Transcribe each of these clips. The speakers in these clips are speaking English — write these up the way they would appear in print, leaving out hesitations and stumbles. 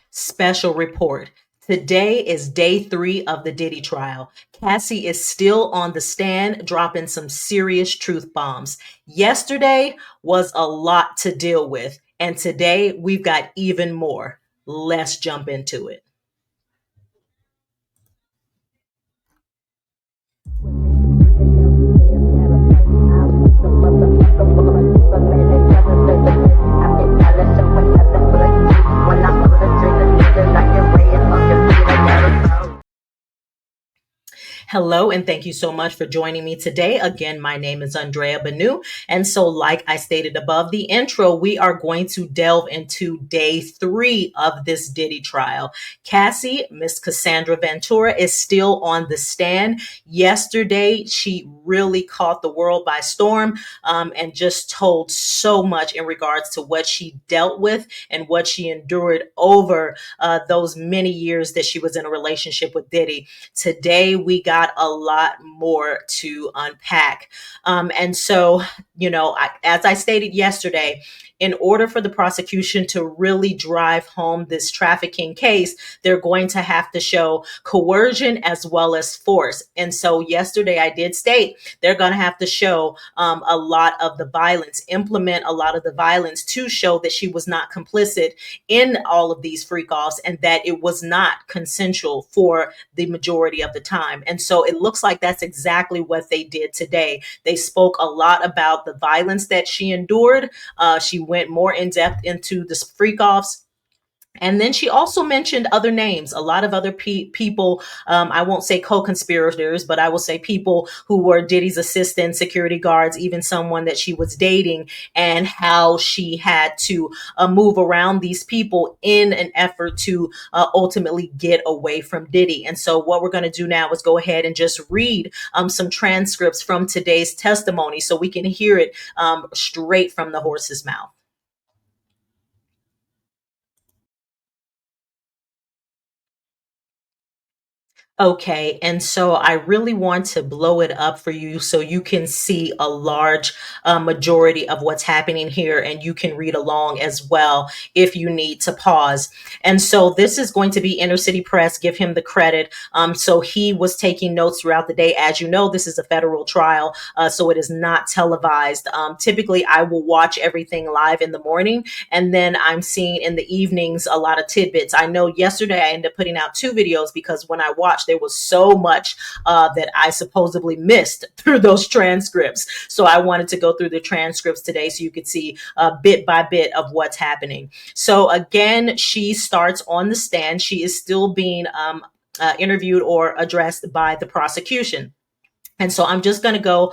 Special report. Today is day 3 of the Diddy trial. Cassie is still on the stand, dropping some serious truth bombs. Yesterday was a lot to deal with, and today we've got even more. Let's jump into it. Hello, and thank you so much for joining me today. Again, my name is Andrea Banu. And so, like I stated above the intro, we are going to delve into day 3 of this Diddy trial. Cassie, Miss Cassandra Ventura, is still on the stand. Yesterday, she really caught the world by storm and just told so much in regards to what she dealt with and what she endured over those many years that she was in a relationship with Diddy. Today, we got a lot more to unpack. And so, as I stated yesterday, in order for the prosecution to really drive home this trafficking case, they're going to have to show coercion as well as force. And so, yesterday, I did state they're going to have to show a lot of the violence, implement a lot of the violence to show that she was not complicit in all of these freak offs and that it was not consensual for the majority of the time. And so it looks like that's exactly what they did today. They spoke a lot about the violence that she endured. She went more in depth into the freak offs. And then she also mentioned other names, a lot of other people. I won't say co-conspirators, but I will say people who were Diddy's assistants, security guards, even someone that she was dating, and how she had to move around these people in an effort to ultimately get away from Diddy. And so, what we're going to do now is go ahead and just read some transcripts from today's testimony so we can hear it straight from the horse's mouth. Okay, and so I really want to blow it up for you so you can see a large majority of what's happening here and you can read along as well if you need to pause. And so this is going to be Inner City Press, give him the credit. So he was taking notes throughout the day. As you know, this is a federal trial, so it is not televised. Typically, I will watch everything live in the morning, and then I'm seeing in the evenings a lot of tidbits. I know yesterday I ended up putting out 2 videos because when I watched, there was so much that I supposedly missed through those transcripts. So I wanted to go through the transcripts today so you could see bit by bit of what's happening. So again, she starts on the stand. She is still being interviewed or addressed by the prosecution. And so I'm just going to go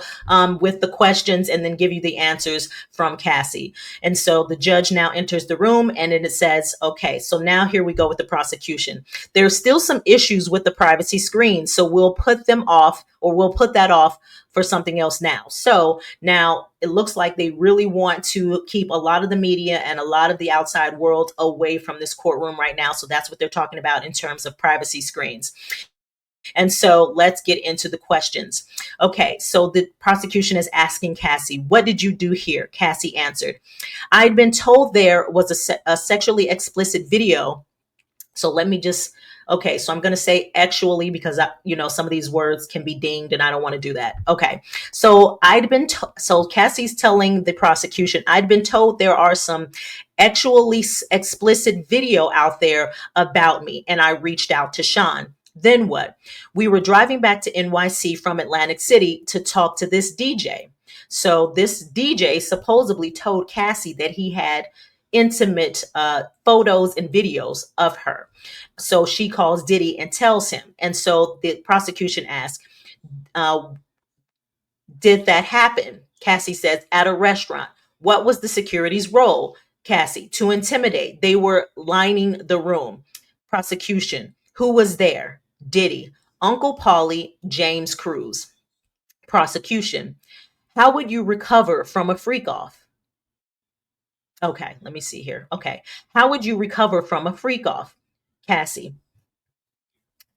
with the questions and then give you the answers from Cassie. And so the judge now enters the room and then it says, okay, so now here we go with the prosecution. There's still some issues with the privacy screen. So we'll put them off, or we'll put that off for something else now. So now it looks like they really want to keep a lot of the media and a lot of the outside world away from this courtroom right now. So that's what they're talking about in terms of privacy screens. And so let's get into the questions. Okay, so the prosecution is asking Cassie, what did you do here? Cassie answered, I'd been told there was a sexually explicit video. So let me just, okay, so I'm going to say actually because, some of these words can be dinged and I don't want to do that. Okay, so so Cassie's telling the prosecution, I'd been told there are some actually explicit video out there about me, and I reached out to Sean. Then what? We were driving back to NYC from Atlantic City to talk to this DJ. So this DJ supposedly told Cassie that he had intimate photos and videos of her. So she calls Diddy and tells him. And so the prosecution asks, uh, did that happen? Cassie says, at a restaurant. What was the security's role? Cassie, to intimidate. They were lining the room. Prosecution, who was there? Diddy, Uncle Paulie, James Cruz. Prosecution, how would you recover from a freak off? Okay, let me see here. Okay, how would you recover from a freak off? Cassie,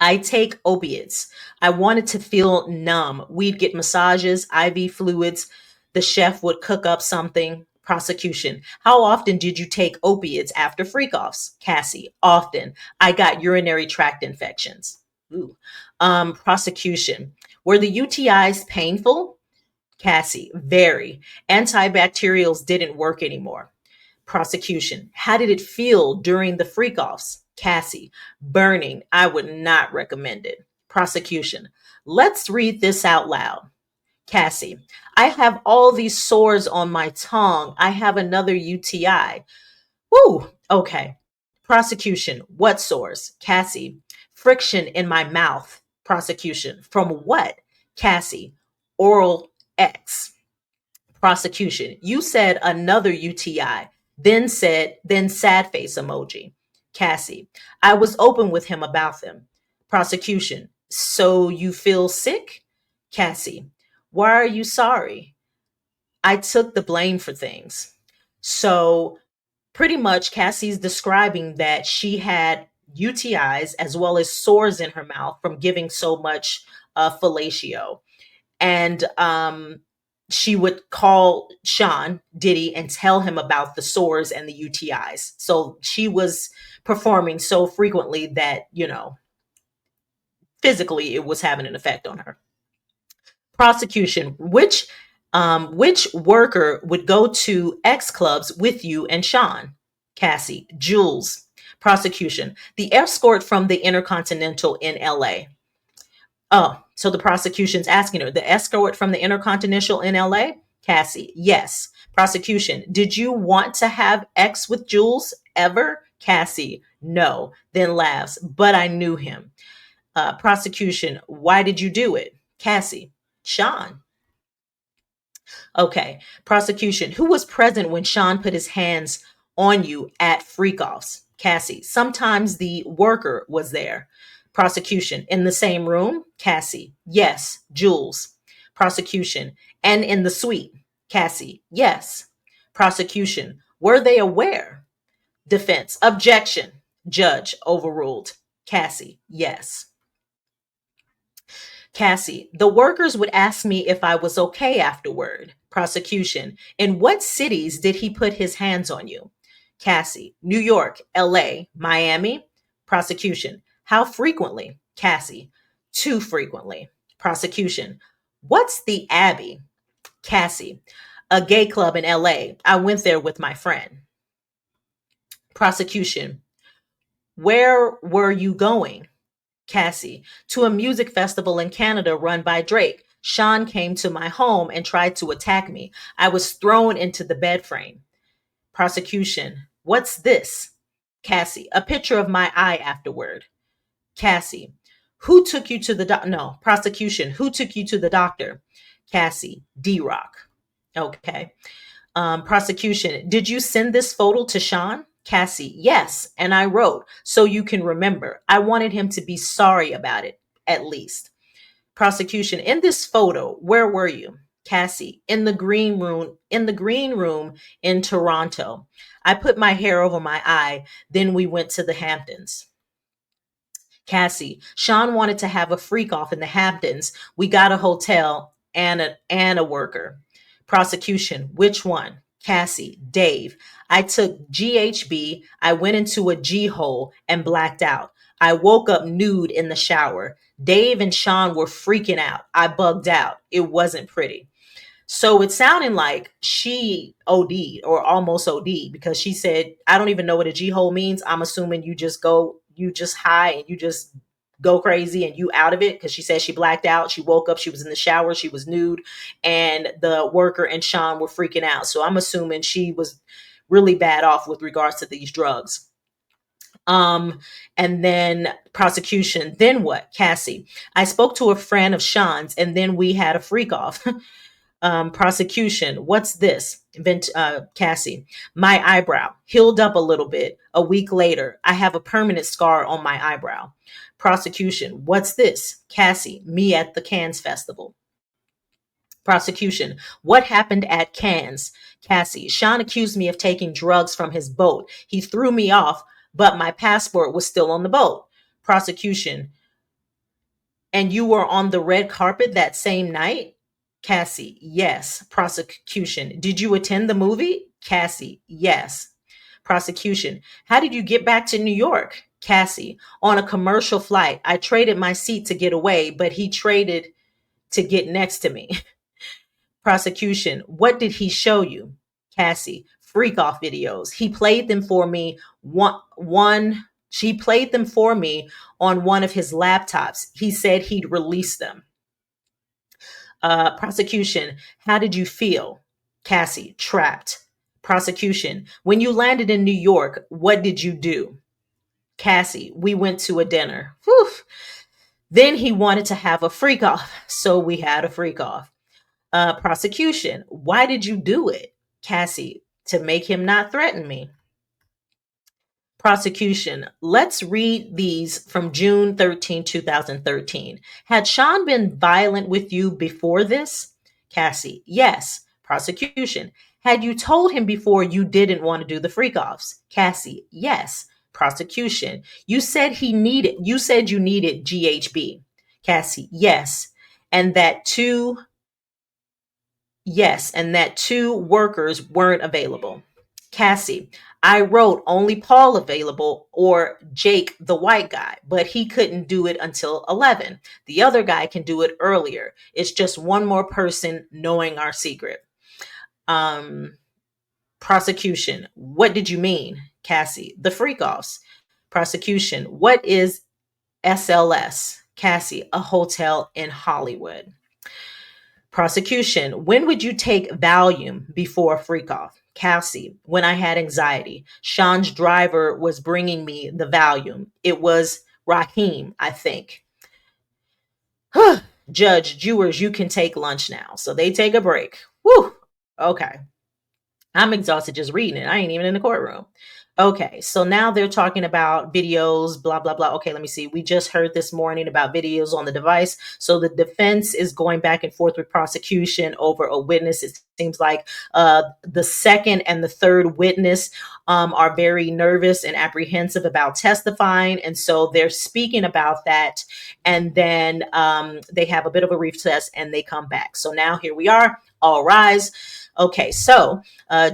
I take opiates. I wanted to feel numb. We'd get massages, IV fluids. The chef would cook up something. Prosecution. How often did you take opiates after freak-offs? Cassie. Often. I got urinary tract infections. Ooh. Prosecution. Were the UTIs painful? Cassie. Very. Antibacterials didn't work anymore. Prosecution. How did it feel during the freak-offs? Cassie. Burning. I would not recommend it. Prosecution. Let's read this out loud. Cassie. I have all these sores on my tongue. I have another UTI. Woo. Okay. Prosecution. What sores? Cassie. Friction in my mouth. Prosecution. From what? Cassie. Oral X. Prosecution. You said another UTI, then sad face emoji. Cassie. I was open with him about them. Prosecution. So you feel sick? Cassie. Why are you sorry? I took the blame for things. So pretty much Cassie's describing that she had UTIs as well as sores in her mouth from giving so much fellatio. And she would call Sean Diddy and tell him about the sores and the UTIs. So she was performing so frequently that, physically it was having an effect on her. Prosecution. Which worker would go to X clubs with you and Sean? Cassie. Jules. Prosecution. The escort from the Intercontinental in LA. Oh, so the prosecution's asking her, the escort from the Intercontinental in LA? Cassie, yes. Prosecution, did you want to have X with Jules ever? Cassie, no. Then laughs, but I knew him. Prosecution, why did you do it? Cassie, Sean. Okay. Prosecution, who was present when Sean put his hands on you at freak offs? Cassie, sometimes the worker was there. Prosecution, in the same room? Cassie, yes. Jules. Prosecution, and in the suite? Cassie, yes. Prosecution, were they aware? Defense, objection. Judge, overruled. Cassie, yes. Cassie, the workers would ask me if I was okay afterward. Prosecution, in what cities did he put his hands on you? Cassie, New York, LA, Miami. Prosecution, how frequently? Cassie, too frequently. Prosecution, what's the Abbey? Cassie, a gay club in LA. I went there with my friend. Prosecution, where were you going? Cassie, to a music festival in Canada run by Drake. Sean came to my home and tried to attack me. I was thrown into the bed frame. Prosecution, what's this? Cassie, a picture of my eye afterward. Cassie, who took you to the no, prosecution, who took you to the doctor? Cassie, D-Rock. Okay. Prosecution, did you send this photo to Sean? Cassie, yes. And I wrote, so you can remember. I wanted him to be sorry about it, at least. Prosecution, in this photo, where were you? Cassie, in the green room in Toronto. I put my hair over my eye. Then we went to the Hamptons. Cassie, Sean wanted to have a freak off in the Hamptons. We got a hotel and a worker. Prosecution, which one? Cassie, Dave. I took GHB. I went into a G hole and blacked out. I woke up nude in the shower. Dave and Sean were freaking out. I bugged out. It wasn't pretty. So it sounded like she OD'd or almost OD'd because she said, I don't even know what a G hole means. I'm assuming you just high and you just go crazy and you out of it. Because she said she blacked out. She woke up. She was in the shower. She was nude. And the worker and Sean were freaking out. So I'm assuming she was really bad off with regards to these drugs. And then prosecution. Then what? Cassie. I spoke to a friend of Sean's and then we had a freak off. Prosecution. What's this? Cassie. My eyebrow healed up a little bit. A week later, I have a permanent scar on my eyebrow. Prosecution. What's this? Cassie. Me at the Cannes Festival. Prosecution. What happened at Cannes? Cassie. Sean accused me of taking drugs from his boat. He threw me off, but my passport was still on the boat. Prosecution. And you were on the red carpet that same night? Cassie, yes. Prosecution, did you attend the movie? Cassie, yes. Prosecution, how did you get back to New York? Cassie, on a commercial flight. I traded my seat to get away, but he traded to get next to me. Prosecution, what did he show you? Cassie, freak off videos. He played them for me she played them for me on one of his laptops. He said he'd release them. Prosecution, how did you feel? Cassie, trapped. Prosecution, when you landed in New York, what did you do? Cassie, we went to a dinner. Whew. Then he wanted to have a freak off, so we had a freak off. Prosecution, why did you do it? Cassie, to make him not threaten me. Prosecution, let's read these from June 13, 2013. Had Sean been violent with you before this? Cassie, yes. Prosecution, had you told him before you didn't want to do the freak offs? Cassie, yes. Prosecution, you said you needed GHB. Cassie, yes. And that two Yes, and that two workers weren't available. Cassie, I wrote only Paul available or Jake, the white guy, but he couldn't do it until 11. The other guy can do it earlier. It's just one more person knowing our secret. Um, Prosecution, what did you mean? Cassie, the freak offs. Prosecution, what is SLS? Cassie, a hotel in Hollywood. Prosecution, when would you take Valium before a freak off? Cassie, when I had anxiety. Sean's driver was bringing me the Valium. It was Raheem, I think. Judge, Jurors, you can take lunch now. So they take a break. Whew. Okay. I'm exhausted just reading it. I ain't even in the courtroom. Okay, so now they're talking about videos, blah, blah, blah. Okay, let me see. We just heard this morning about videos on the device. So the defense is going back and forth with prosecution over a witness. It seems like the second and the third witness are very nervous and apprehensive about testifying. And so they're speaking about that. And then they have a bit of a recess and they come back. So now here we are. All rise. Okay, so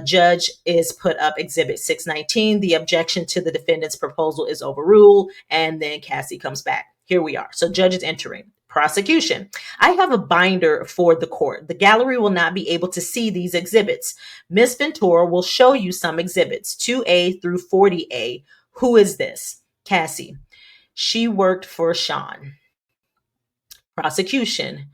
judge is put up Exhibit 619. The objection to the defendant's proposal is overruled, and then Cassie comes back. Here we are. So judge is entering. Prosecution. I have a binder for the court. The gallery will not be able to see these exhibits. Miss Ventura will show you some exhibits, 2A through 40A. Who is this? Cassie. She worked for Sean. Prosecution.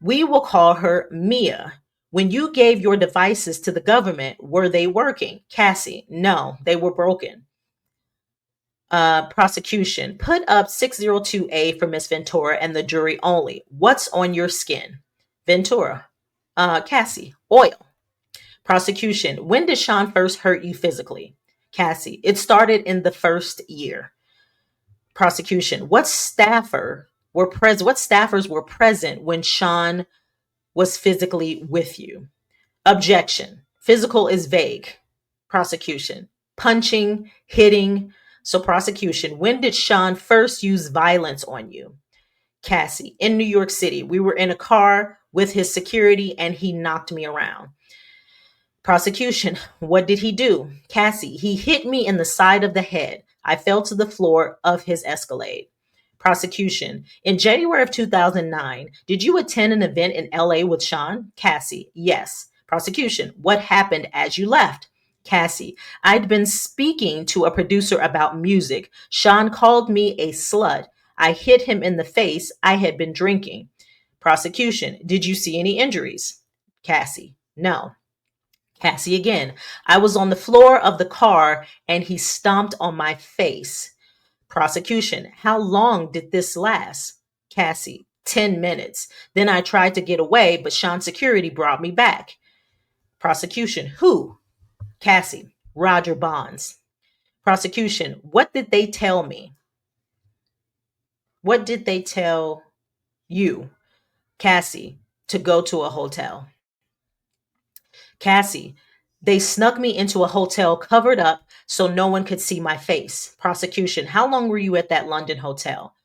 We will call her Mia. When you gave your devices to the government, were they working? Cassie, no, they were broken. Prosecution, put up 602A for Miss Ventura and the jury only. What's on your skin? Ventura. Cassie, oil. Prosecution, when did Sean first hurt you physically? Cassie, it started in the first year. Prosecution, what staffers were present when Sean was physically with you? Objection. Physical is vague. Prosecution. Punching, hitting. So prosecution. When did Sean first use violence on you? Cassie. In New York City. We were in a car with his security and he knocked me around. Prosecution. What did he do? Cassie. He hit me in the side of the head. I fell to the floor of his Escalade. Prosecution. In January of 2009, did you attend an event in LA with Sean? Cassie. Yes. Prosecution. What happened as you left? Cassie. I'd been speaking to a producer about music. Sean called me a slut. I hit him in the face. I had been drinking. Prosecution. Did you see any injuries? Cassie. No. Cassie again. I was on the floor of the car and he stomped on my face. Prosecution. How long did this last? Cassie. 10 minutes. Then I tried to get away, but Sean's security brought me back. Prosecution. Who? Cassie. Roger Bonds. Prosecution. What did they tell me? What did they tell you? Cassie. To go to a hotel. Cassie. They snuck me into a hotel covered up so no one could see my face. Prosecution. How long were you at that London hotel?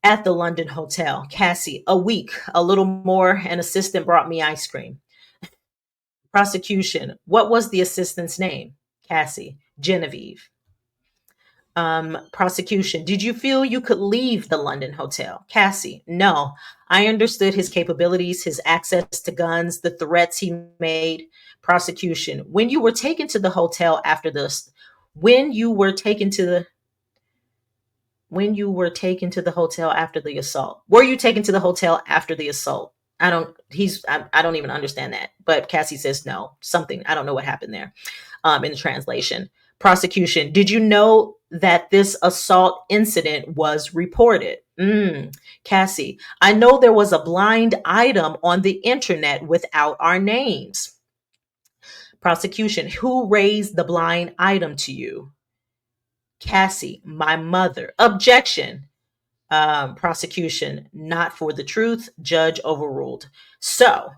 At the London hotel. Cassie. A week. A little more. An assistant brought me ice cream. Prosecution. What was the assistant's name? Cassie. Genevieve. Prosecution. Did you feel you could leave the London hotel? Cassie. No. I understood his capabilities, his access to guns, the threats he made. Prosecution. When you were taken to the when you were taken to the hotel after the assault. Were you taken to the hotel after the assault? I don't even understand that. But Cassie says no. Something, I don't know what happened there in the translation. Prosecution, did you know that this assault incident was reported? Cassie, I know there was a blind item on the internet without our names. Prosecution, who raised the blind item to you? Cassie, my mother. Objection. Prosecution, not for the truth. Judge overruled. So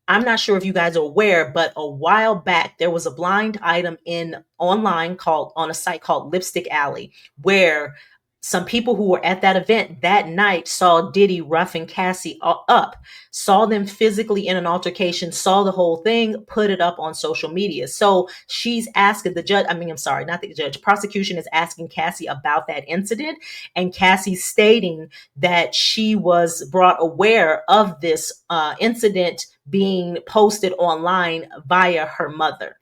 I'm not sure if you guys are aware, but a while back there was a blind item in online called on a site called Lipstick Alley, where some people who were at that event that night saw Diddy roughing Cassie up, saw them physically in an altercation, saw the whole thing, put it up on social media. So she's asking the judge, I mean, I'm sorry, not the judge, prosecution is asking Cassie about that incident. And Cassie stating that she was brought aware of this incident being posted online via her mother.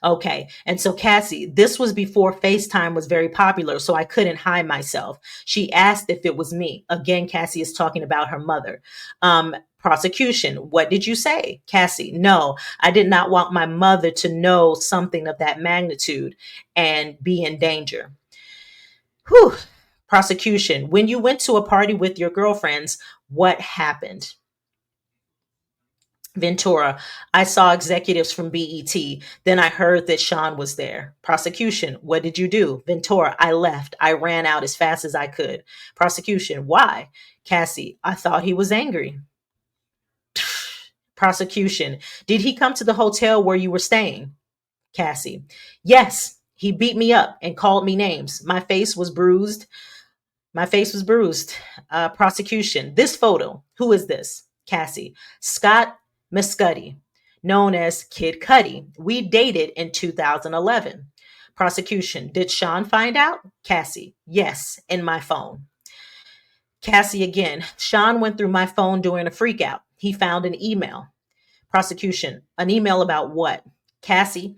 Okay. And so Cassie, this was before FaceTime was very popular, so I couldn't hide myself. She asked if it was me. Again, Cassie is talking about her mother. Prosecution, what did you say? Cassie, no, I did not want my mother to know something of that magnitude and be in danger. Whew. Prosecution, when you went to a party with your girlfriends, what happened? Ventura, I saw executives from BET. Then I heard that Sean was there. Prosecution, what did you do? Ventura, I left. I ran out as fast as I could. Prosecution, why? Cassie, I thought he was angry. Prosecution, did he come to the hotel where you were staying? Cassie, yes, he beat me up and called me names. My face was bruised. Prosecution, this photo, who is this? Cassie, Scott Mescudi, known as Kid Cudi. We dated in 2011. Prosecution, did Sean find out? Cassie, yes, in my phone. Cassie again, Sean went through my phone during a freakout. He found an email. Prosecution, an email about what? Cassie,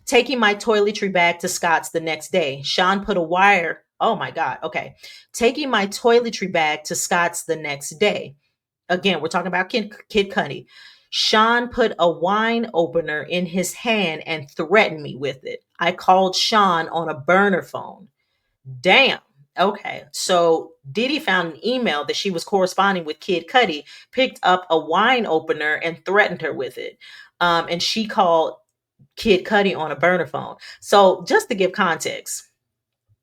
taking my toiletry bag to Scott's the next day. Sean put a wire. Oh my God. Okay. Taking my toiletry bag to Scott's the next day. Again, we're talking about Kid Cudi. Sean put a wine opener in his hand and threatened me with it. I called Sean on a burner phone. Damn. Okay. So Diddy found an email that she was corresponding with Kid Cudi, picked up a wine opener and threatened her with it. And she called Kid Cudi on a burner phone. So just to give context,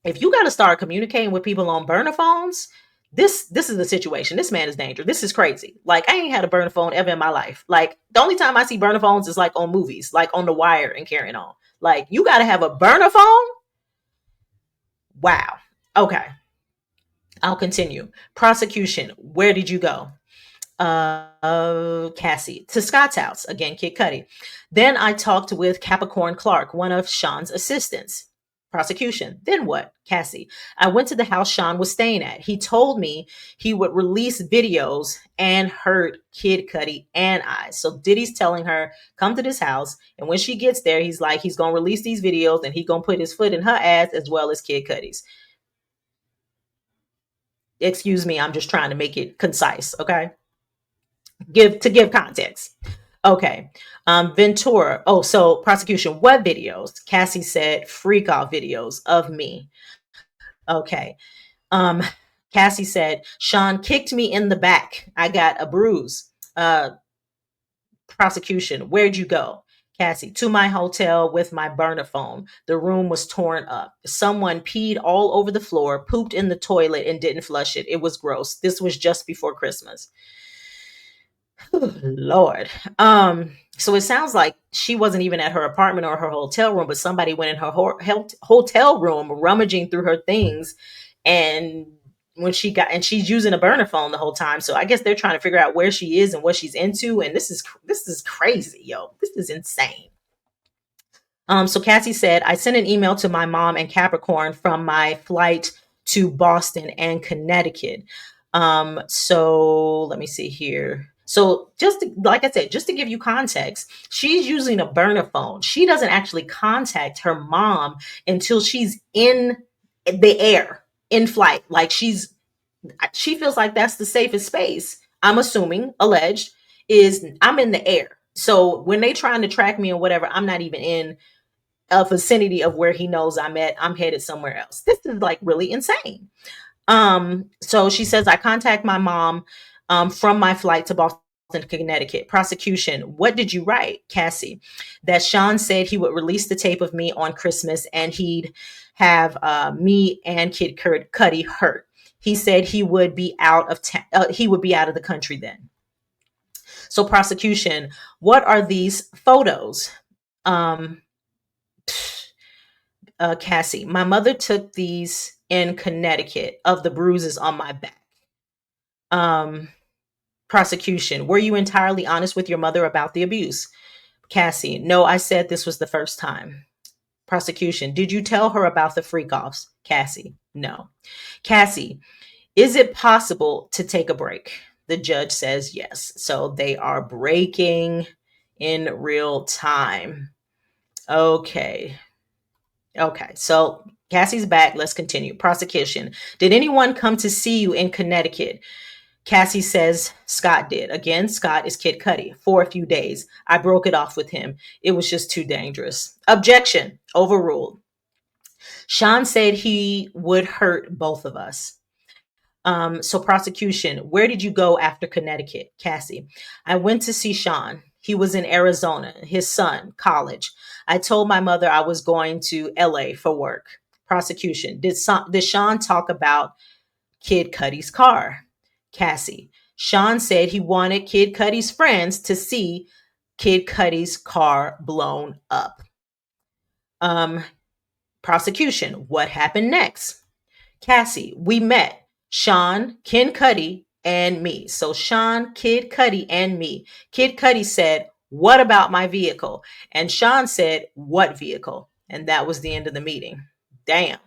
if you got to start communicating with people on burner phones, this is the situation. This man is dangerous. This is crazy. Like, I ain't had a burner phone ever in my life. Like, the only time I see burner phones is like on movies, like on The Wire and Carrying On. Like, you got to have a burner phone? Wow. Okay. I'll continue. Prosecution. Where did you go? Cassie, to Scott's house. Again, Kid Cudi. Then I talked with Capricorn Clark, one of Sean's assistants. Prosecution. Then what? Cassie, I went to the house Sean was staying at. He told me he would release videos and hurt Kid Cudi and I. So Diddy's telling her, come to this house. And when she gets there, he's like, he's going to release these videos and he's going to put his foot in her ass as well as Kid Cudi's. Excuse me, I'm just trying to make it concise, okay? Give context. Okay. Ventura. Oh, so prosecution, what videos? Cassie said freak out videos of me. Okay. Um, Cassie said, Sean kicked me in the back. I got a bruise. Prosecution, where'd you go? Cassie, to my hotel with my burner phone. The room was torn up. Someone peed all over the floor, pooped in the toilet, and didn't flush it. It was gross. This was just before Christmas. Lord. So it sounds like she wasn't even at her apartment or her hotel room, but somebody went in her hotel room rummaging through her things and when she got, and she's using a burner phone the whole time. So I guess they're trying to figure out where she is and what she's into. And this is crazy, yo. This is insane. So Cassie said, I sent an email to my mom and Capricorn from my flight to Boston and Connecticut. So let me see here. So like I said, just to give you context, she's using a burner phone. She doesn't actually contact her mom until she's in the air, in flight. Like she feels like that's the safest space. I'm assuming, alleged, is I'm in the air. So when they trying to track me or whatever, I'm not even in a vicinity of where he knows I'm at. I'm headed somewhere else. This is like really insane. So she says, I contact my mom from my flight to Boston, Connecticut. Prosecution, what did you write? Cassie, that Sean said he would release the tape of me on Christmas and he'd have me and Kid Cudi hurt. He said he would be out of he would be out of the country then. So prosecution, what are these photos? Um, Cassie, my mother took these in Connecticut of the bruises on my back. Um, Prosecution, were you entirely honest with your mother about the abuse? Cassie, no, I said this was the first time. Prosecution, did you tell her about the freak offs? Cassie, no. Cassie, is it possible to take a break? The judge says yes. So they are breaking in real time. Okay. Okay, so Cassie's back. Let's continue. Prosecution. Did anyone come to see you in Connecticut? Cassie says Scott did. Again, Scott is Kid Cudi for a few days. I broke it off with him. It was just too dangerous. Objection. Overruled. Sean said he would hurt both of us. So prosecution, where did you go after Connecticut? Cassie, I went to see Sean. He was in Arizona, his son, college. I told my mother I was going to LA for work. Prosecution, did Sean talk about Kid Cudi's car? Cassie, Sean said he wanted Kid Cudi's friends to see Kid Cudi's car blown up. Um, Prosecution, what happened next? Cassie, we met Sean, Kid Cudi, and me. So Sean, Kid Cudi, and me. Kid Cudi said, what about my vehicle? And Sean said, what vehicle? And that was the end of the meeting. Damn.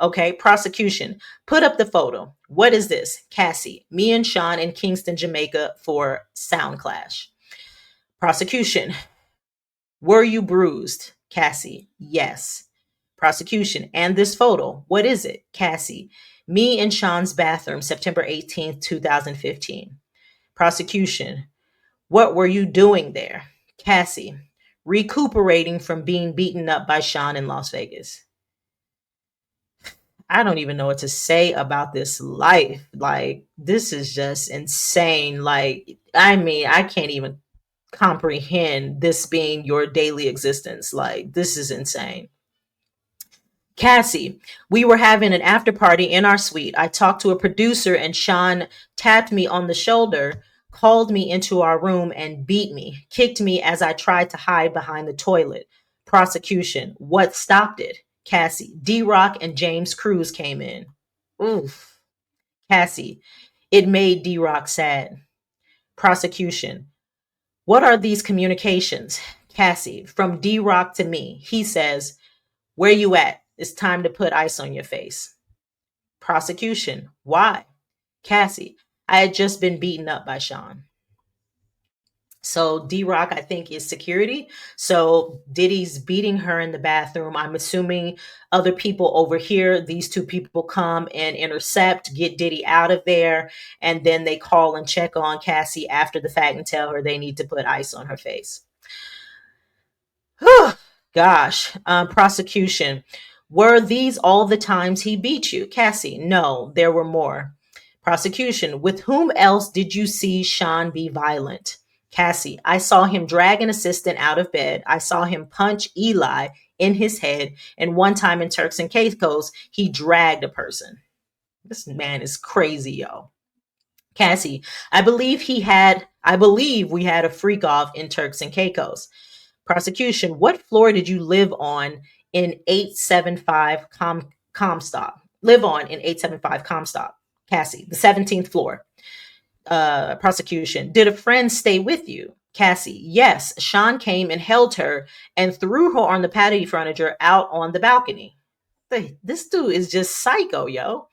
Okay, prosecution. Put up the photo. What is this? Cassie, me and Sean in Kingston, Jamaica for Sound Clash. Prosecution. Were you bruised? Cassie, yes. Prosecution, and this photo, what is it? Cassie, me in Sean's bathroom, September 18th, 2015. Prosecution, what were you doing there? Cassie, recuperating from being beaten up by Sean in Las Vegas. I don't even know what to say about this life. Like, this is just insane. Like, I mean, I can't even comprehend this being your daily existence. Like, this is insane. Cassie, we were having an after party in our suite. I talked to a producer and Sean tapped me on the shoulder, called me into our room and beat me, kicked me as I tried to hide behind the toilet. Prosecution, what stopped it? Cassie, D-Rock and James Cruz came in. Oof. Cassie, it made D-Rock sad. Prosecution, what are these communications? Cassie, from D-Rock to me. He says, where you at? It's time to put ice on your face. Prosecution. Why? Cassie. I had just been beaten up by Sean. So D-Rock, I think, is security. So Diddy's beating her in the bathroom. I'm assuming other people overhear. These two people come and intercept, get Diddy out of there, and then they call and check on Cassie after the fact and tell her they need to put ice on her face. Gosh. Prosecution. Were these all the times he beat you? Cassie, no, there were more. Prosecution, with whom else did you see Sean be violent? Cassie, I saw him drag an assistant out of bed. I saw him punch Eli in his head. And one time in Turks and Caicos, he dragged a person. This man is crazy, yo. Cassie, I believe we had a freak off in Turks and Caicos. Prosecution, what floor did you live on in 875 Comstock? Live on in 875 Comstock. Cassie, the 17th floor. Prosecution, did a friend stay with you? Cassie, yes. Sean came and held her and threw her on the patio furniture out on the balcony. This dude is just psycho, yo.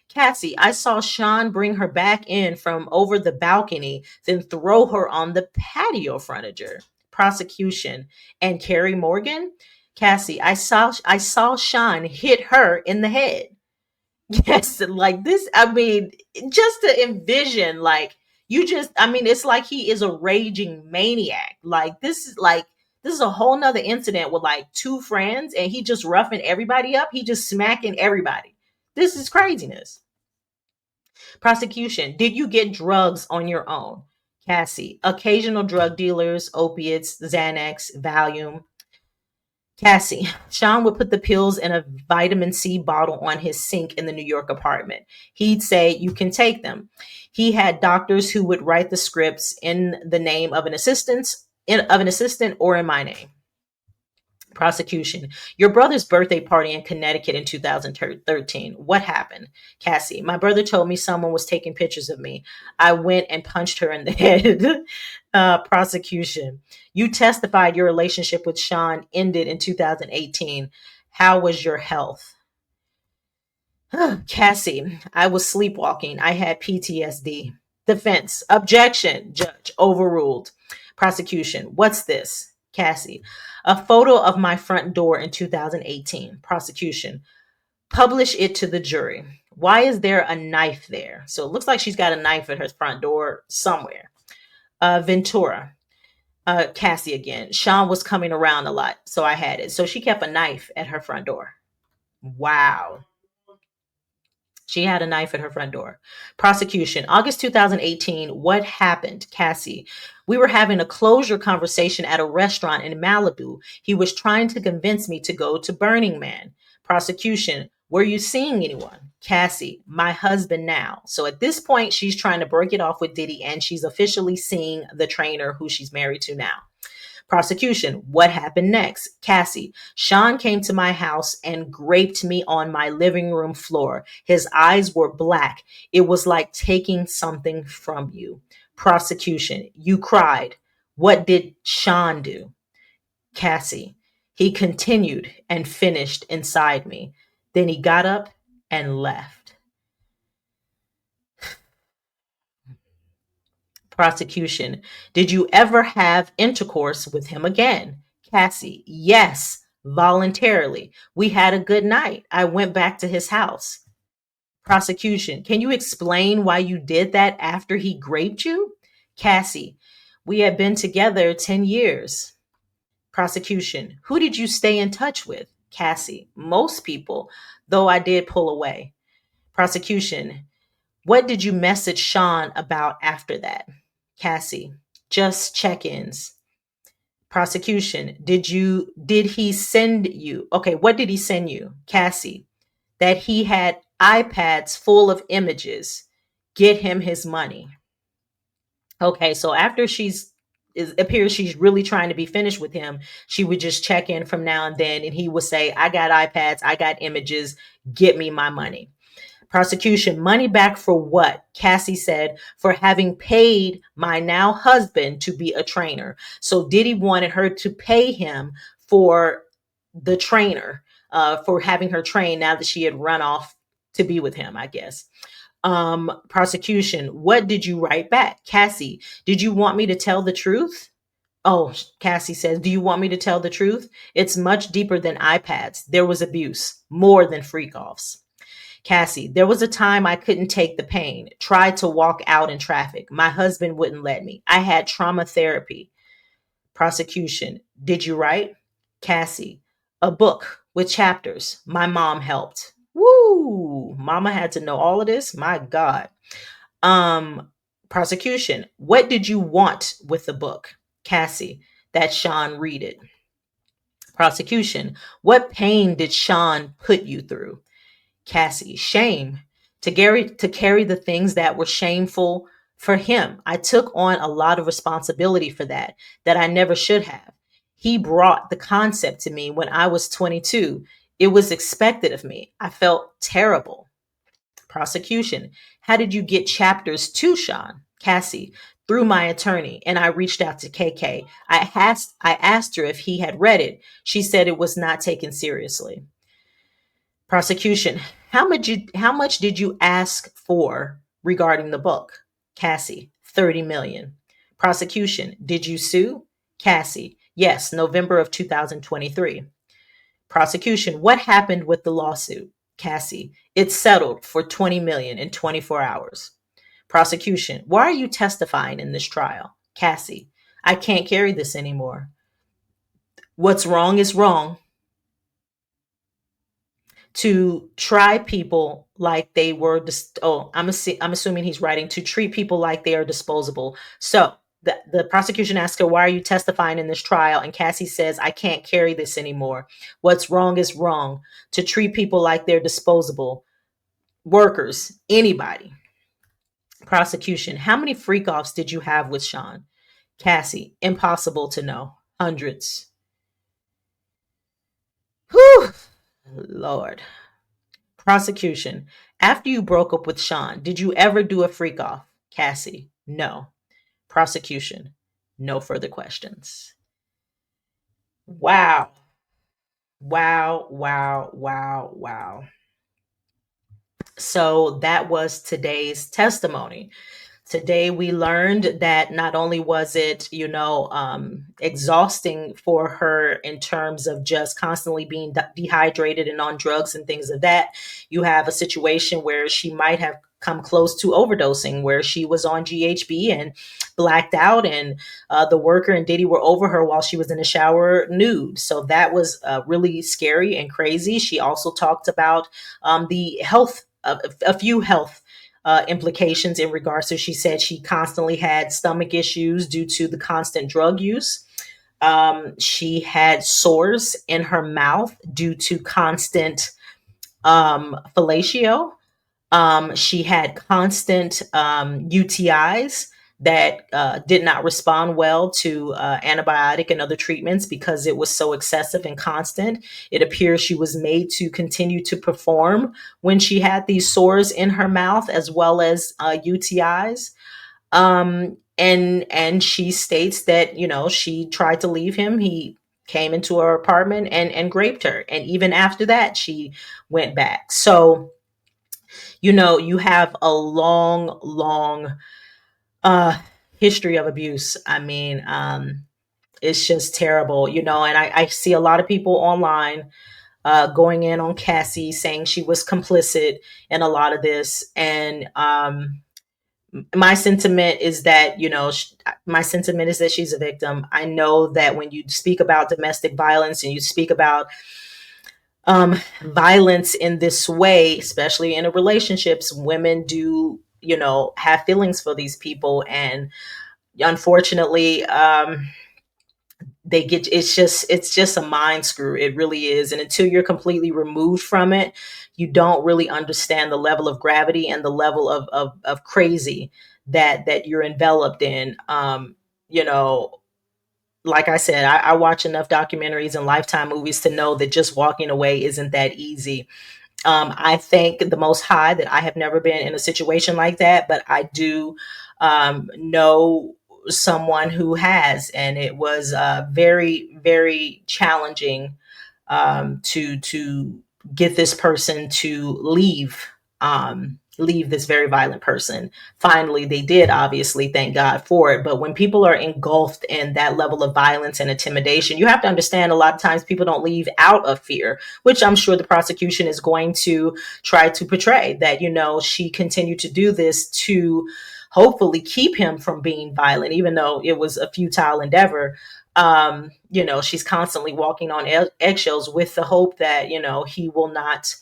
Cassie, I saw Sean bring her back in from over the balcony, then throw her on the patio furniture. Prosecution, and Carrie Morgan? Cassie, I saw Sean hit her in the head. Yes, like this, I mean, just to envision, like, I mean, it's like he is a raging maniac. Like, this is a whole nother incident with like two friends, and he just roughing everybody up. He just smacking everybody. This is craziness. Prosecution, did you get drugs on your own? Cassie, occasional drug dealers, opiates, Xanax, Valium. Cassie, Sean would put the pills in a vitamin C bottle on his sink in the New York apartment. He'd say, "You can take them." He had doctors who would write the scripts in the name of an assistant or in my name. Prosecution, your brother's birthday party in Connecticut in 2013. What happened? Cassie, my brother told me someone was taking pictures of me. I went and punched her in the head. Prosecution, you testified your relationship with Sean ended in 2018. How was your health? Cassie, I was sleepwalking. I had PTSD. Defense, objection, judge, overruled. Prosecution, what's this? Cassie, a photo of my front door in 2018. Prosecution, publish it to the jury. Why is there a knife there? So it looks like she's got a knife at her front door somewhere. Ventura, Cassie again. Sean was coming around a lot, so I had it. So she kept a knife at her front door. Wow. She had a knife at her front door. Prosecution, August 2018. What happened? Cassie, we were having a closure conversation at a restaurant in Malibu. He was trying to convince me to go to Burning Man. Prosecution, were you seeing anyone? Cassie, my husband now. So at this point, she's trying to break it off with Diddy, and she's officially seeing the trainer who she's married to now. Prosecution, what happened next? Cassie, Sean came to my house and raped me on my living room floor. His eyes were black. It was like taking something from you. Prosecution, you cried. What did Sean do? Cassie, he continued and finished inside me. Then he got up and left. Prosecution, did you ever have intercourse with him again? Cassie, yes, voluntarily. We had a good night. I went back to his house. Prosecution, can you explain why you did that after he raped you? Cassie, we had been together 10 years. Prosecution, who did you stay in touch with? Cassie, most people, though I did pull away. Prosecution, what did you message Sean about after that? Cassie, just check-ins. Prosecution, did he send you? Okay, what did he send you? Cassie, that he had iPads full of images. Get him his money. Okay, so after it appears she's really trying to be finished with him, she would just check in from now and then, and he would say, I got iPads, I got images, get me my money. Prosecution, money back for what? Cassie said, for having paid my now husband to be a trainer. So Diddy wanted her to pay him for the trainer, for having her train now that she had run off to be with him, I guess. Prosecution, what did you write back? Cassie, did you want me to tell the truth? Oh, Cassie says, do you want me to tell the truth? It's much deeper than iPads. There was abuse, more than freak offs. Cassie, there was a time I couldn't take the pain, tried to walk out in traffic. My husband wouldn't let me. I had trauma therapy. Prosecution, did you write? Cassie, a book with chapters. My mom helped. Woo! Mama had to know all of this. My God. Um, Prosecution, what did you want with the book? Cassie, that Sean read it. Prosecution, what pain did Sean put you through? Cassie, shame. To carry the things that were shameful for him. I took on a lot of responsibility for that I never should have. He brought the concept to me when I was 22. It was expected of me. I felt terrible. Prosecution. How did you get chapters to Sean? Cassie. Through my attorney, and I reached out to KK. I asked her if he had read it. She said it was not taken seriously. Prosecution. How much did you ask for regarding the book? Cassie. 30 million. Prosecution. Did you sue? Cassie. Yes, November of 2023. Prosecution. What happened with the lawsuit? Cassie. It's settled for 20 million in 24 hours. Prosecution. Why are you testifying in this trial? Cassie. I can't carry this anymore. What's wrong is wrong. To try people like they were I'm assuming he's writing to treat people like they are disposable. So the prosecution asks her, why are you testifying in this trial? And Cassie says, I can't carry this anymore. What's wrong is wrong. To treat people like they're disposable. Workers, anybody. Prosecution. How many freak offs did you have with Sean? Cassie. Impossible to know. Hundreds. Whew. Lord. Prosecution. After you broke up with Sean, did you ever do a freak off? Cassie. No. Prosecution. No further questions. Wow. Wow. Wow. Wow. Wow. So that was today's testimony. Today we learned that not only was it, exhausting for her in terms of just constantly being dehydrated and on drugs and things of that. You have a situation where she might have come close to overdosing, where she was on GHB and blacked out, and the worker and Diddy were over her while she was in the shower nude. So that was really scary and crazy. She also talked about the health, a few health implications in regards to, she said she constantly had stomach issues due to the constant drug use. She had sores in her mouth due to constant fellatio. She had constant UTIs that did not respond well to antibiotic and other treatments because it was so excessive and constant. It appears she was made to continue to perform when she had these sores in her mouth as well as UTIs. And she states that, she tried to leave him. He came into her apartment and raped her. And even after that, she went back. So, you have a long, long history of abuse. I mean, it's just terrible, and I see a lot of people online going in on Cassie, saying she was complicit in a lot of this. And my sentiment is that, my sentiment is that she's a victim. I know that when you speak about domestic violence and you speak about violence in this way, especially in a relationships, women do, have feelings for these people. And unfortunately, it's just a mind screw. It really is. And until you're completely removed from it, you don't really understand the level of gravity and the level of crazy that you're enveloped in. You know, like I said, I watch enough documentaries and Lifetime movies to know that just walking away isn't that easy. I thank the Most High that I have never been in a situation like that, but I do know someone who has, and it was very, very challenging to get this person to leave this very violent person. Finally, they did, obviously, thank God for it. But when people are engulfed in that level of violence and intimidation, you have to understand a lot of times people don't leave out of fear, which I'm sure the prosecution is going to try to portray that, she continued to do this to hopefully keep him from being violent, even though it was a futile endeavor. She's constantly walking on eggshells with the hope that, he will not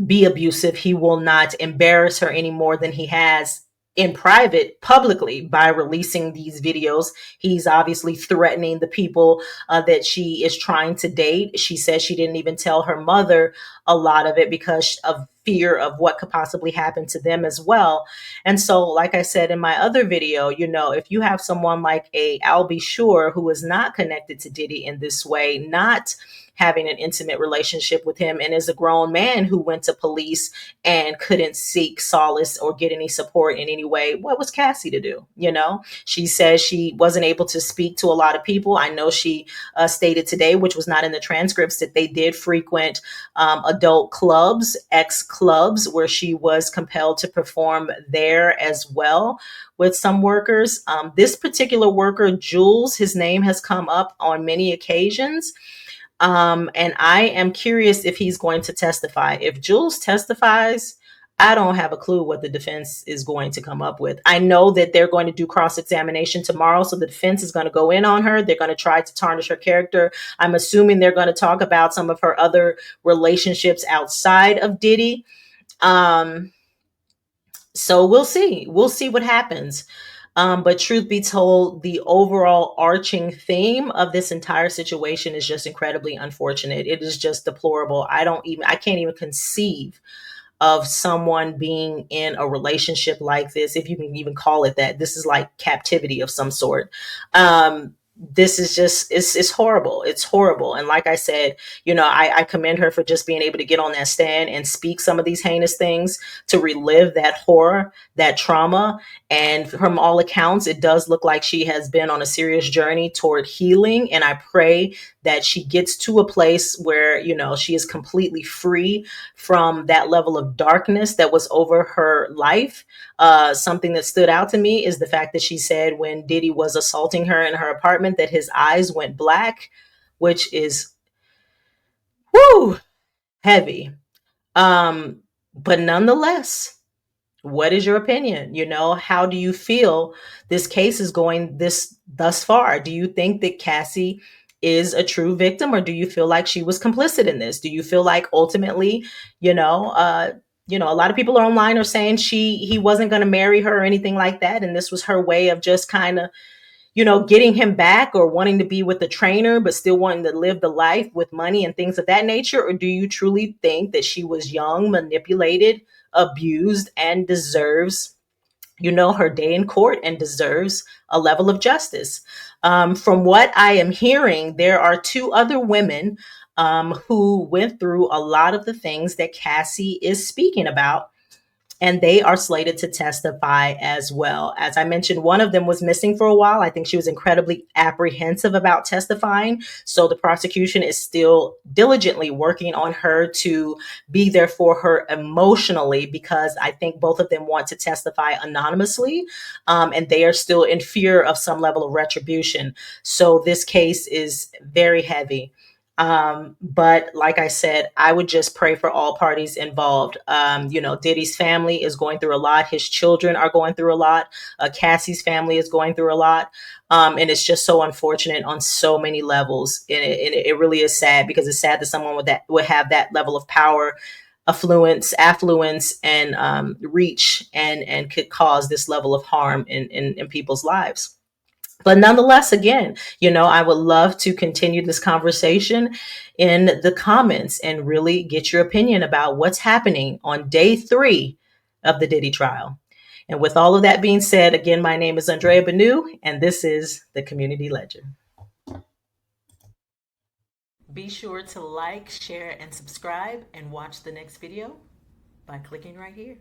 be abusive. He will not embarrass her any more than he has in private publicly by releasing these videos. He's obviously threatening the people that she is trying to date. She says she didn't even tell her mother a lot of it because of fear of what could possibly happen to them as well. And so, like I said in my other video, if you have someone like a Al B. Sure who is not connected to Diddy in this way, not having an intimate relationship with him, and is a grown man who went to police and couldn't seek solace or get any support in any way. What was Cassie to do? She says she wasn't able to speak to a lot of people. I know she stated today, which was not in the transcripts, that they did frequent adult clubs, ex clubs, where she was compelled to perform there as well with some workers. This particular worker, Jules, his name has come up on many occasions. And I am curious if he's going to testify. If Jules testifies, I don't have a clue what the defense is going to come up with. I know that they're going to do cross examination tomorrow. So the defense is going to go in on her. They're going to try to tarnish her character. I'm assuming they're going to talk about some of her other relationships outside of Diddy. Um, so we'll see. We'll see what happens. But truth be told, the overall arching theme of this entire situation is just incredibly unfortunate. It is just deplorable. I can't even conceive of someone being in a relationship like this, if you can even call it that. This is like captivity of some sort. This is just, it's horrible. It's horrible. And like I said, I commend her for just being able to get on that stand and speak some of these heinous things, to relive that horror, that trauma. And from all accounts, it does look like she has been on a serious journey toward healing. And I pray that she gets to a place where, she is completely free from that level of darkness that was over her life. Something that stood out to me is the fact that she said when Diddy was assaulting her in her apartment that his eyes went black, which is, whoo, heavy. But nonetheless, what is your opinion? How do you feel this case is going this thus far? Do you think that Cassie is a true victim, or do you feel like she was complicit in this? Do you feel like ultimately, a lot of people are online are saying he wasn't going to marry her or anything like that, and this was her way of just kind of, getting him back, or wanting to be with the trainer, but still wanting to live the life with money and things of that nature? Or do you truly think that she was young, manipulated, abused, and deserves, her day in court, and deserves a level of justice? From what I am hearing, there are two other women who went through a lot of the things that Cassie is speaking about, and they are slated to testify as well. As I mentioned, one of them was missing for a while. I think she was incredibly apprehensive about testifying. So the prosecution is still diligently working on her to be there for her emotionally, because I think both of them want to testify anonymously, and they are still in fear of some level of retribution. So this case is very heavy. But like I said, I would just pray for all parties involved. Diddy's family is going through a lot. His children are going through a lot. Cassie's family is going through a lot. And it's just so unfortunate on so many levels. And it really is sad, because it's sad that someone would have that level of power, affluence, and reach, and could cause this level of harm in people's lives. But nonetheless, again, I would love to continue this conversation in the comments and really get your opinion about what's happening on day 3 of the Diddy trial. And with all of that being said, again, my name is Andrea Banu, and this is the Community Ledger. Be sure to like, share, and subscribe, and watch the next video by clicking right here.